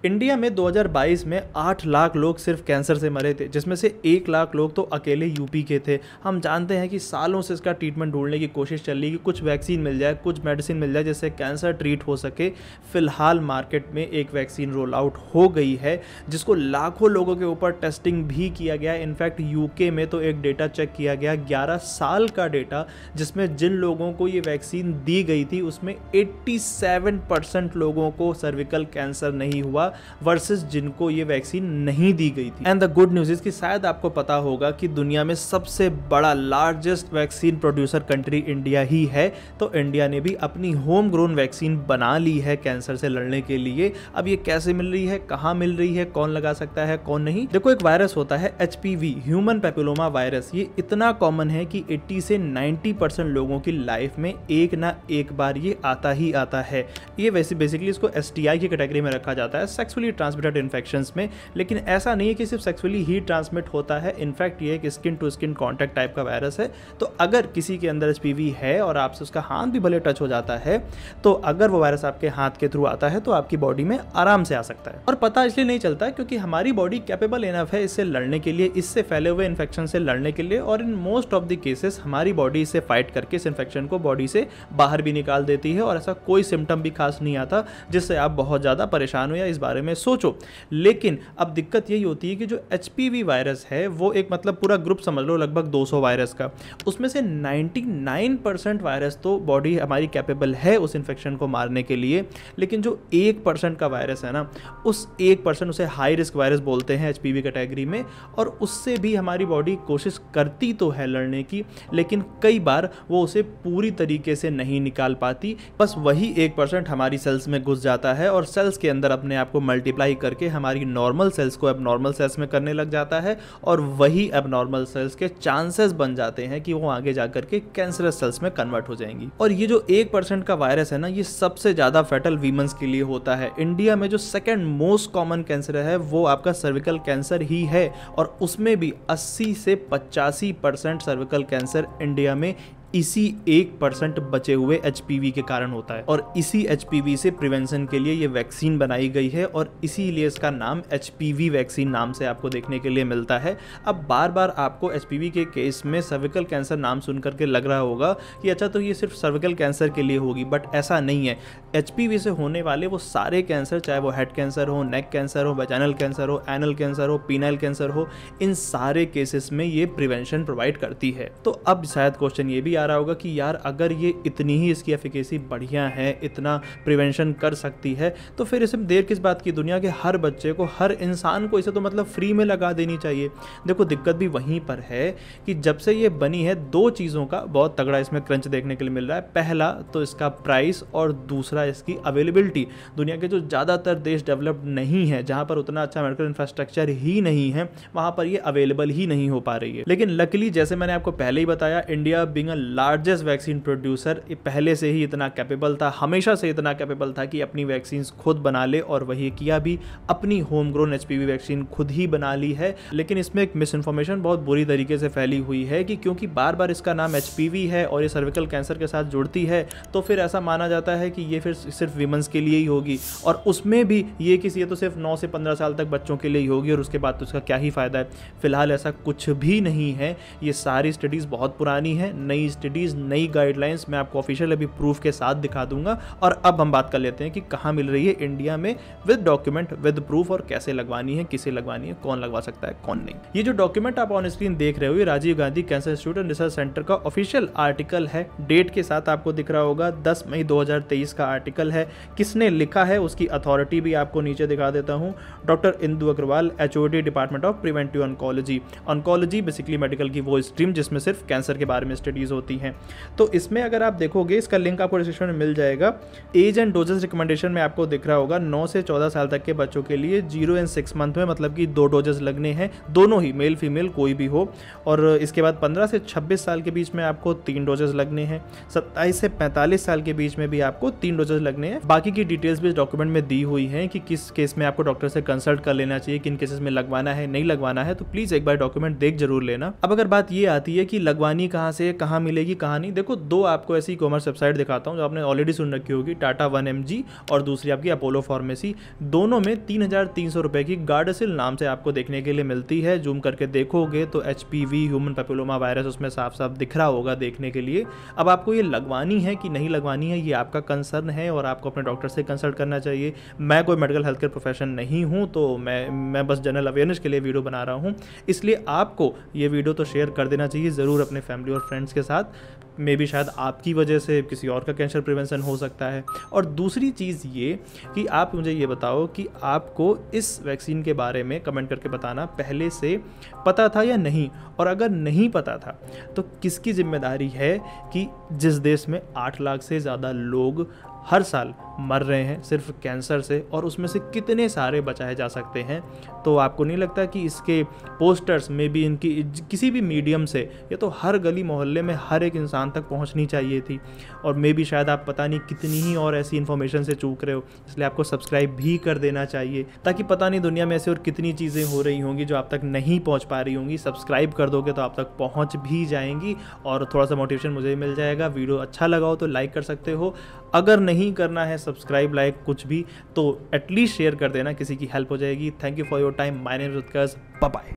India में 2022 में 8 लाख लोग सिर्फ कैंसर से मरे थे, जिसमें से 1 लाख लोग तो अकेले यूपी के थे। हम जानते हैं कि सालों से इसका ट्रीटमेंट ढूंढने की कोशिश चल रही है कि कुछ वैक्सीन मिल जाए, कुछ मेडिसिन मिल जाए जिससे कैंसर ट्रीट हो सके। फिलहाल मार्केट में एक वैक्सीन रोल आउट हो गई है जिसको लाखों लोगों के ऊपर टेस्टिंग भी किया गया। इनफैक्ट यूके में तो एक डेटा चेक किया गया, 11 साल का डेटा, जिसमें जिन लोगों को ये वैक्सीन दी गई थी उसमें 87% लोगों को सर्विकल कैंसर नहीं हुआ वर्सेस जिनको ये वैक्सीन नहीं दी गई थी। And the good news is कि शायद आपको पता होगा कि दुनिया में सबसे बड़ा largest vaccine producer country India ही है। तो इंडिया ने भी अपनी होम ग्रोन वैक्सीन बना ली है कैंसर से लड़ने के लिए। अब ये कैसे मिल रही है, कहाँ मिल रही है, कौन लगा सकता है, कौन नहीं। देखो, एक वायरस होता है HPV, ह्यूमन पेपिलोमा वायरस। ये इतना कॉमन है कि 80 से 90% लोगों की लाइफ में एक ना एक बार ये आता ही आता है। ये वैसे बेसिकली इसको STI की कैटेगरी में रखा जाता है, सेक्सुअली ट्रांसमिटेड इन्फेक्शंस में। लेकिन ऐसा नहीं है कि सिर्फ सेक्सुअली ही ट्रांसमिट होता है। इनफैक्ट ये एक skin to skin contact type का वायरस है। तो अगर किसी के अंदर HPV है और आपसे उसका हाथ भी भले टच हो जाता है, तो अगर वो वायरस आपके हाथ के थ्रू आता है तो आपकी बॉडी में आराम से आ सकता है। और पता इसलिए नहीं चलता क्योंकि हमारी बॉडी कैपेबल इनफ है इससे लड़ने के लिए, इससे फैले हुए इन्फेक्शन से लड़ने के लिए। और in most of the cases हमारी बॉडी इसे फाइट करके इस इन्फेक्शन को बॉडी से बाहर भी निकाल देती है और ऐसा कोई सिम्टम भी खास नहीं आता जिससे आप बहुत ज़्यादा परेशान हो या इस बारे में सोचो। लेकिन अब दिक्कत यही होती है कि जो HPV वायरस है वो एक मतलब पूरा ग्रुप समझ लो, लगभग 200 वायरस का, उसमें से 99% वायरस तो बॉडी हमारी कैपेबल है उस इन्फेक्शन को मारने के लिए। लेकिन जो 1% का वायरस है ना, उस 1%, उसे हाई रिस्क वायरस बोलते हैं HPV कैटेगरी में, और उससे भी हमारी बॉडी कोशिश करती तो है लड़ने की, लेकिन कई बार वो उसे पूरी तरीके से नहीं निकाल पाती। बस वही 1% हमारी सेल्स में घुस जाता है और सेल्स के अंदर अपने आप को मल्टीप्लाई करके हमारी नॉर्मल सेल्स को एबनॉर्मल सेल्स में करने लग जाता है। और वही एबनॉर्मल सेल्स के चांसेस बन जाते हैं कि वो आगे जाकर के कैंसरस सेल्स में कन्वर्ट हो जाएंगी। और ये जो 1% का वायरस है ना, ये सबसे ज्यादा फैटल वीमेंस के लिए होता है। इंडिया में जो सेकंड मोस्ट कॉमन कैंसर है वो आपका सर्विकल कैंसर ही है, और उसमें भी 80 से 85% सर्विकल कैंसर इंडिया में इसी 1% बचे हुए HPV के कारण होता है। और इसी HPV से प्रिवेंशन के लिए ये वैक्सीन बनाई गई है और इसीलिए इसका नाम HPV वैक्सीन नाम से आपको देखने के लिए मिलता है। अब बार बार आपको HPV के केस में सर्विकल कैंसर नाम सुन करके लग रहा होगा कि अच्छा तो ये सिर्फ सर्विकल कैंसर के लिए होगी, बट ऐसा नहीं है। HPV से होने वाले वो सारे कैंसर, चाहे वो हेड कैंसर हो, नेक कैंसर हो, वेजाइनल कैंसर हो, एनल कैंसर हो, पीनाइल कैंसर हो, इन सारे केसेस में ये प्रिवेंशन प्रोवाइड करती है। तो अब शायद क्वेश्चन ये भी आ रहा होगा कि यार अगर ये इतनी ही इसकी एफिकेसी बढ़िया है, इतना प्रिवेंशन कर सकती है, तो फिर इसे देर किस बात की। दुनिया के हर बच्चे को, हर इंसान को इसे तो मतलब फ्री में लगा देनी चाहिए। देखो, दिक्कत भी वहीं पर है कि जब से ये बनी है, दो चीज़ों का बहुत तगड़ा इसमें क्रंच देखने के लिए मिल रहा है। पहला तो इसका प्राइस और दूसरा इसकी अवेलेबिलिटी। दुनिया के जो ज़्यादातर देश डेवलप्ड नहीं है, जहाँ पर उतना अच्छा मेडिकल इंफ्रास्ट्रक्चर ही नहीं है, वहाँ पर ये अवेलेबल ही नहीं हो पा रही है। लेकिन लकीली, जैसे मैंने आपको पहले ही बताया, India being a largest vaccine producer पहले से ही इतना कैपेबल था, हमेशा से इतना कैपेबल था कि अपनी वैक्सीन खुद बना ले, और वही किया भी। अपनी होम ग्रोन HPV वैक्सीन खुद ही बना ली है। लेकिन इसमें एक मिस इन्फॉर्मेशन बहुत बुरी तरीके से फैली हुई है कि क्योंकि बार बार इसका नाम HPV है और ये सर्विकल कैंसर के साथ जुड़ती है, तो फिर ऐसा माना जाता है कि ये फिर सिर्फ वीमेंस के लिए ही होगी, और उसमें भी ये तो सिर्फ 9 से 15 साल तक बच्चों के लिए ही होगी, और उसके बाद तो उसका क्या ही फायदा है। फिलहाल ऐसा कुछ भी नहीं है। ये सारी स्टडीज बहुत पुरानी है, नई स्टडीज, नई गाइडलाइंस मैं आपको ऑफिशियल अभी प्रूफ के साथ दिखा दूंगा। और अब हम बात कर लेते हैं कि कहाँ मिल रही है इंडिया में विद डॉक्यूमेंट, विद प्रूफ, और कैसे लगवानी है, किसे लगवानी है, कौन लगवा सकता है, कौन नहीं। ये जो डॉक्यूमेंट आप ऑन स्क्रीन देख रहे हो, ये Rajiv Gandhi cancer institute and research centre का ऑफिशियल आर्टिकल है। डेट के साथ आपको दिख रहा होगा, 10 मई 2023 का आर्टिकल है। किसने लिखा है उसकी अथॉरिटी भी आपको नीचे दिखा देता हूँ। Doctor Indu Agarwal, HOD, department of preventive oncology. Oncology basically medical की वो स्ट्रीम जिसमें सिर्फ कैंसर के बारे में स्टडीज होती हैं। तो इसमें अगर आप देखोगे, इसका लिंक आपको डिस्क्रिप्शन में मिल जाएगा। एज एंड डोजेस रिकमेंडेशन में आपको दिख रहा होगा 9 से 14 साल तक के बच्चों के लिए 0 एंड 6 मंथ में, मतलब कि 2 डोजेस लगने हैं, दोनों ही, मेल फीमेल कोई भी हो। और इसके बाद 15 से 26 साल के बीच में आपको 3 डोजेस लगने हैं। 27 से 45 साल के बीच में भी आपको 3 डोजेस लगने हैं। बाकी की डिटेल्स भी इस डॉक्यूमेंट में दी हुई हैं कि किस केस में आपको डॉक्टर से कंसल्ट कर लेना चाहिए, किन केसेस में लगवाना है, नहीं लगवाना है। तो प्लीज़ एक बार डॉक्यूमेंट देख जरूर लेना। अब अगर बात ये आती है कि लगवानी कहाँ से, कहाँ मिलेगी कहानी। देखो, दो आपको ऐसी कॉमर्स वेबसाइट दिखाता हूँ जो आपने ऑलरेडी सुन रखी होगी, टाटा 1mg और दूसरी आपकी अपोलो फार्मेसी। दोनों में 3,300 रुपये की गार्डासिल नाम से आपको देखने के लिए मिलती है। जूम करके देखोगे तो HPV ह्यूमन पैपिलोमा वायरस उसमें साफ साफ दिख रहा होगा देखने के लिए। अब आपको ये लगवानी है कि नहीं लगवानी है, ये आपका कंसर्न है और आपको अपने डॉक्टर से कंसल्ट करना चाहिए। मैं कोई मेडिकल हेल्थ केयर प्रोफेशन नहीं हूँ, तो मैं बस जनरल अवेयरनेस के लिए वीडियो बना रहा हूँ, इसलिए आपको ये वीडियो तो शेयर कर देना चाहिए ज़रूर अपने फैमिली और फ्रेंड्स के साथ। मे भी शायद आपकी वजह से किसी और का कैंसर प्रिवेंशन हो सकता है। और दूसरी चीज़ ये कि आप मुझे ये बताओ कि आपको इस वैक्सीन के बारे में कमेंट करके बताना पहले से पता था या नहीं, और अगर नहीं पता था तो किसकी जिम्मेदारी है कि जिस देश में 8 लाख से ज़्यादा लोग हर साल मर रहे हैं सिर्फ कैंसर से, और उसमें से कितने सारे बचाए जा सकते हैं। तो आपको नहीं लगता कि इसके पोस्टर्स में भी इनकी किसी भी मीडियम से, ये तो हर गली मोहल्ले में हर एक इंसान तक पहुंचनी चाहिए थी। और मे भी शायद आप पता नहीं कितनी ही और ऐसी इन्फॉर्मेशन से चूक रहे हो, इसलिए आपको सब्सक्राइब भी कर देना चाहिए, ताकि पता नहीं दुनिया में ऐसे और कितनी चीज़ें हो रही होंगी जो आप तक नहीं पहुँच पा रही होंगी। सब्सक्राइब कर दोगे तो आप तक पहुँच भी जाएंगी और थोड़ा सा मोटिवेशन मुझे मिल जाएगा। वीडियो अच्छा लगा हो तो लाइक कर सकते हो, अगर नहीं करना है सब्सक्राइब लाइक कुछ भी तो एटलीस्ट शेयर कर देना, किसी की हेल्प हो जाएगी। Thank you for your time. My name is Utkarsh. Bye bye.